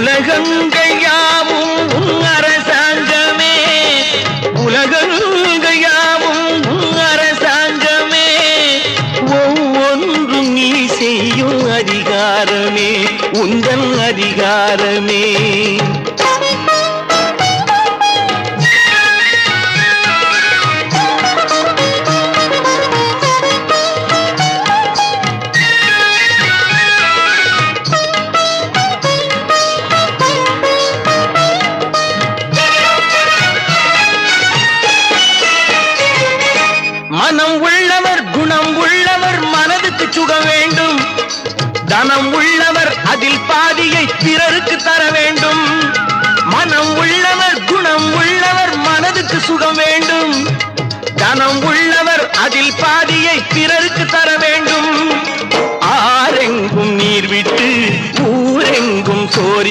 உலகங்கள் யாவும் உன் அரசாங்கமே, உலகங்கள் யாவும் உன் அரசாங்கமே, ஒவ்வொன்றும் நீ செய்யும் அதிகாரமே உந்தன் அதிகாரமே. மனம் உள்ளவர் குணம் உள்ளவர் மனதுக்கு சுக வேண்டும், தனம் உள்ளவர் அதில் பாதியை பிறருக்கு தர வேண்டும். மனம் உள்ளவர் குணம் உள்ளவர் மனதுக்கு சுகம் வேண்டும், தனம்